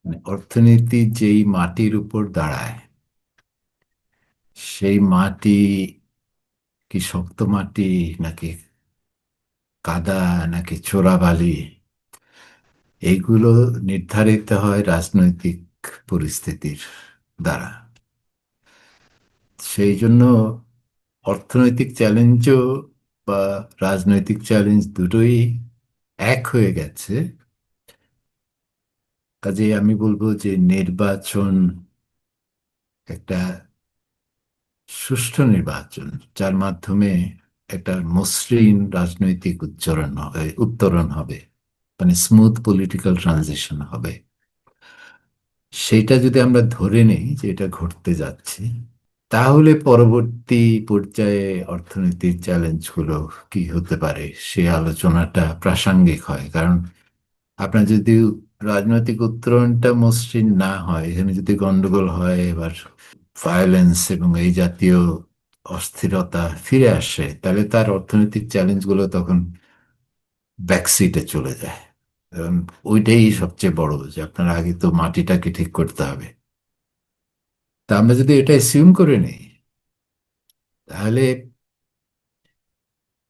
মানে অর্থনীতি যেই মাটির উপর দাঁড়ায়, সেই মাটি কি শক্ত মাটি, নাকি কাদা, নাকি চোরাবালি, এইগুলো নির্ধারিত হয় রাজনৈতিক পরিস্থিতির দ্বারা। সেই জন্য অর্থনৈতিক চ্যালেঞ্জও বা রাজনৈতিক চ্যালেঞ্জ দুটোই এক হয়ে গেছে। কাজেই আমি বলবো যে নির্বাচন একটা সুষ্ঠু নির্বাচন, যার মাধ্যমে একটা মসৃণ রাজনৈতিক উত্তরণ হবে, মানে স্মুথ পলিটিক্যাল ট্রানজিশন হবে। সেইটা যদি আমরা ধরে নেই যে এটা ঘটতে যাচ্ছে, তাহলে পরবর্তী পর্যায়ে অর্থনীতির চ্যালেঞ্জগুলো কি হতে পারে সে আলোচনাটা প্রাসঙ্গিক হয়। কারণ আপনার যদি রাজনৈতিক উত্তরণটা মসৃণ না হয়, এখানে যদি গন্ডগোল হয়, এবার ভায়োলেন্স এবং এই জাতীয় অস্থিরতা ফিরে আসে, তাহলে তার অর্থনৈতিক চ্যালেঞ্জগুলো তখন ব্যাকসিটে চলে যায়। এবং ওইটাই সবচেয়ে বড়, যে আপনার আগে তো মাটিটাকে ঠিক করতে হবে। তা আমরা যদি এটা অ্যাসিউম করে নিই, তাহলে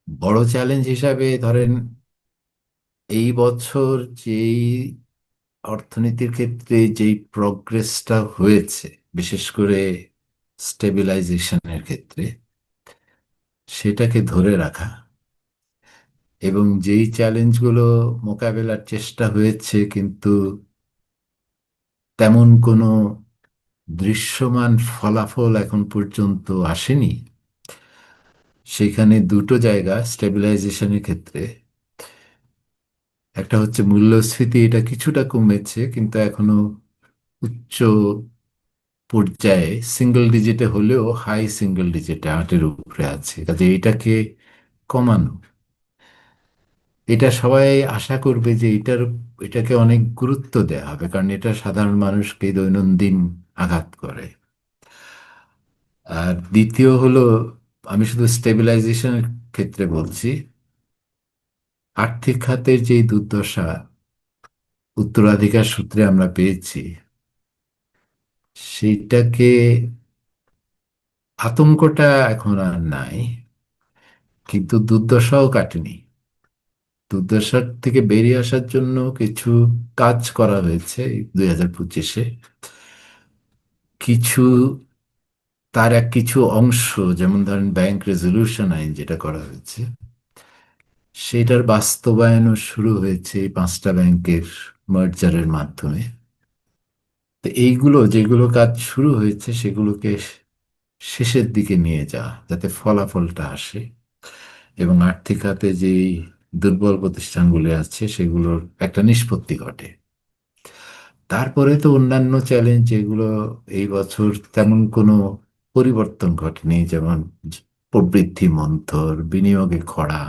বড় চ্যালেঞ্জ হিসাবে ধরেন এই বছর যেই অর্থনীতির ক্ষেত্রে যেই প্রগ্রেসটা হয়েছে, বিশেষ করে স্টেবিলাইজেশনের ক্ষেত্রে, সেটাকে ধরে রাখা, এবং যেই চ্যালেঞ্জগুলো মোকাবেলার চেষ্টা হয়েছে কিন্তু তেমন কোনো দৃশ্যমান ফলাফল এখন পর্যন্ত আসেনি, সেখানে দুটো জায়গা স্টেবিলাইজেশনের ক্ষেত্রে। একটা হচ্ছে মূল্যস্ফীতি, এটা কিছুটা কমেছে কিন্তু এখনো উচ্চ পর্যায়ে, সিঙ্গেল ডিজিটে হলেও হাই সিঙ্গেল ডিজিটে 8-এর উপরে আছে। কাজে এটাকে কমানো, এটা সবাই আশা করবে যে এটাকে অনেক গুরুত্ব দেওয়া হবে, কারণ এটা সাধারণ মানুষকে দৈনন্দিন আঘাত করে। আর দ্বিতীয় হলো, আমি শুধু স্টেবিলাইজেশনের ক্ষেত্রে বলছি, আর্থিক খাতের যে দুর্দশা উত্তরাধিকার সূত্রে আমরা পেয়েছি, সেইটাকে, আতঙ্কটা এখন আর নাই, কিন্তু দুর্দশাও কাটেনি। দুর্দশার থেকে বেরিয়ে আসার জন্য কিছু কাজ করা হয়েছে 2025-এ। কিছু, তার কিছু অংশ, যেমন ধরেন ব্যাংক রেজলিউশন আইন যেটা করা হয়েছে, সেটার বাস্তবায়নও শুরু হয়েছে এই 5টা ব্যাংকের মার্জারের মাধ্যমে। তো এইগুলো যেগুলো কাজ শুরু হয়েছে সেগুলোকে শেষের দিকে নিয়ে যাওয়া, যাতে ফলাফলটা আসে এবং আর্থিক খাতে যে দুর্বল প্রতিষ্ঠানগুলো আছে সেগুলোর একটা নিষ্পত্তি ঘটে। তারপরে তো অন্যান্য চ্যালেঞ্জ, যেগুলো এই বছর তেমন কোনো পরিবর্তন ঘটেনি, যেমন প্রবৃদ্ধি মন্থর, বিনিয়োগে খরা,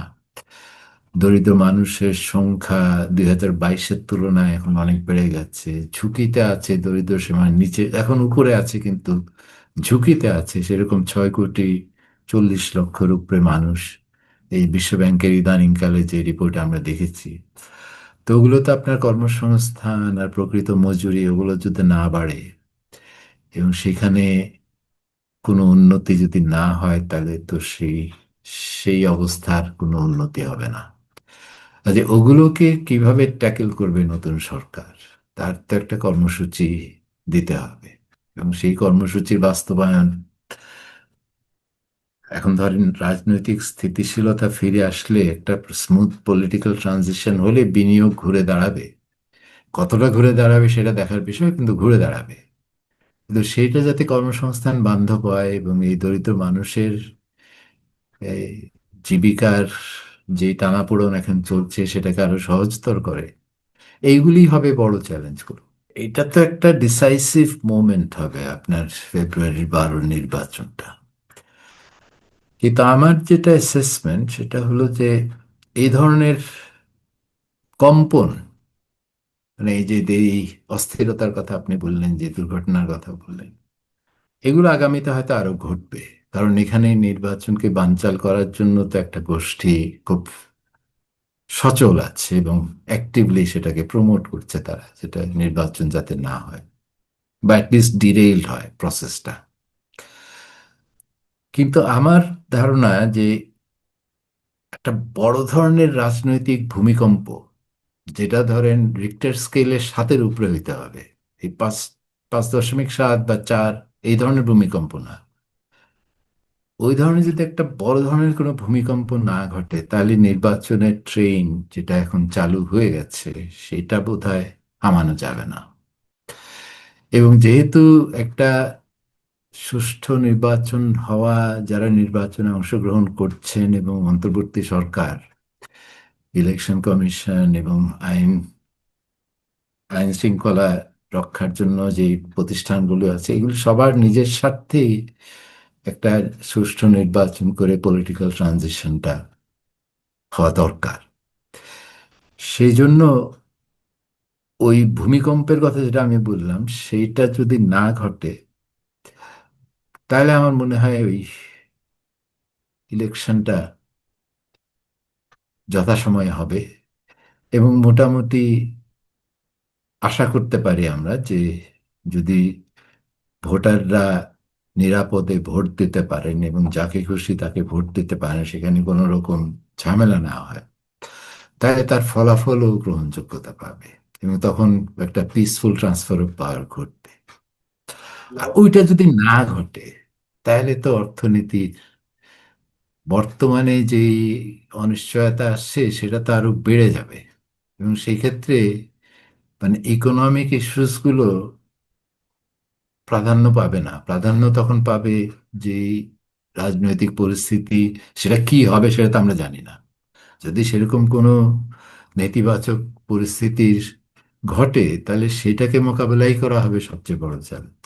দরিদ্র মানুষের সংখ্যা 2022-এর তুলনায় এখন অনেক বেড়ে গেছে, ঝুঁকিতে আছে, দরিদ্র সীমার নিচে, এখন উপরে আছে কিন্তু ঝুঁকিতে আছে, সেরকম 6,40,00,000 উপরে মানুষ, এই বিশ্ব ব্যাংকের ইদানিংকালে যে রিপোর্ট আমরা দেখেছি। তো ওগুলো তো আপনার কর্মসংস্থান আর প্রকৃত মজুরি, ওগুলো যদি না বাড়ে এবং সেখানে কোনো উন্নতি যদি না হয়, তাহলে তো সেই সেই অবস্থার কোনো উন্নতি হবে না। কাজে ওগুলোকে কিভাবে ট্যাকেল করবে নতুন সরকার, তার তো একটা কর্মসূচি দিতে হবে। এবং সেই কর্মসূচির বাস্তবায়ন, এখন ধরেন রাজনৈতিক স্থিতিশীলতা ফিরে আসলে, একটা স্মুথ পলিটিক্যাল ট্রানজিশন হলে বিনিয়োগ ঘুরে দাঁড়াবে। কতটা ঘুরে দাঁড়াবে সেটা দেখার বিষয়, কিন্তু ঘুরে দাঁড়াবে। কিন্তু সেইটা যাতে কর্মসংস্থান বান্ধব হয় এবং এই দরিদ্র মানুষের এই জীবিকার যে টানাপোড়েন এখন চলছে সেটাকে আরো সহজতর করে, এইগুলি হবে বড় চ্যালেঞ্জগুলো। এটা তো একটা ডিসাইসিভ মোমেন্ট হবে আপনার ফেব্রুয়ারি 12 নির্বাচনটা। কিন্তু আমার যেটা অ্যাসেসমেন্ট সেটা হলো যে এই ধরনের কম্পন, মানে এই অস্থিরতার কথা আপনি বললেন, যে দুর্ঘটনার কথা বললেন, এগুলো আগামীতে হয়তো আরো ঘটবে। কারণ এখানে নির্বাচনকে বানচাল করার জন্য তো একটা গোষ্ঠী খুব সচল আছে এবং অ্যাক্টিভলি সেটাকে প্রমোট করছে তারা, যেটা নির্বাচন যাতে না হয় বা অ্যাটলিস্ট ডিরেইলড হয় প্রসেসটা। কিন্তু আমার ধারণা যে একটা বড় ধরনের রাজনৈতিক ভূমিকম্প, যেটা ধরেন রিক্টার স্কেলের 7-এর উপরে হইতে হবে, এই 5.7 বা 4, এই ধরনের ভূমিকম্প না। ওই ধরনের যদি একটা বড় ধরনের কোনো ভূমিকম্প না ঘটে, তাহলে নির্বাচনের ট্রেন যেটা এখন চালু হয়ে গেছে সেটা বোধহয় থামানো যাবে না। এবং যেহেতু একটা সুষ্ঠু নির্বাচন হওয়া, যারা নির্বাচনে অংশগ্রহণ করছেন এবং অন্তর্বর্তী সরকার, ইলেকশন কমিশন এবং আইন আইন শৃঙ্খলা রক্ষার জন্য যে প্রতিষ্ঠানগুলো আছে, এগুলো সবার নিজের স্বার্থেই একটা সুষ্ঠু নির্বাচন করে পলিটিক্যাল ট্রানজিশনটা হওয়া দরকার। সেই জন্য ওই ভূমিকম্পের কথা যেটা আমি বললাম, সেইটা যদি না ঘটে, তাহলে আমার মনে হয় ওই ইলেকশনটা যথাসময়ে হবে। এবং মোটামুটি আশা করতে পারি আমরা যে যদি ভোটাররা নিরাপদে ভোট দিতে পারেন এবং যাকে খুশি তাকে ভোট দিতে পারেন, সেখানে কোনো রকম ঝামেলা না হয়, তাহলে তার ফলাফলও গ্রহণযোগ্যতা পাবে এবং তখন একটা পিসফুল ট্রান্সফার অফ পাওয়ার ঘটবে। আর ওইটা যদি না ঘটে, তাহলে তো অর্থনীতির বর্তমানে যে অনিশ্চয়তা আসছে সেটা তো আরো বেড়ে যাবে। এবং সেই ক্ষেত্রে মানে ইকোনমিক ইস্যুসগুলো প্রাধান্য পাবে না, প্রাধান্য তখন পাবে যে রাজনৈতিক পরিস্থিতি, সেটা কি হবে সেটা তো আমরা জানি না। যদি সেরকম কোনো নেতিবাচক পরিস্থিতির ঘটে, তাহলে সেটাকে মোকাবেলাই করা হবে সবচেয়ে বড় চ্যালেঞ্জ।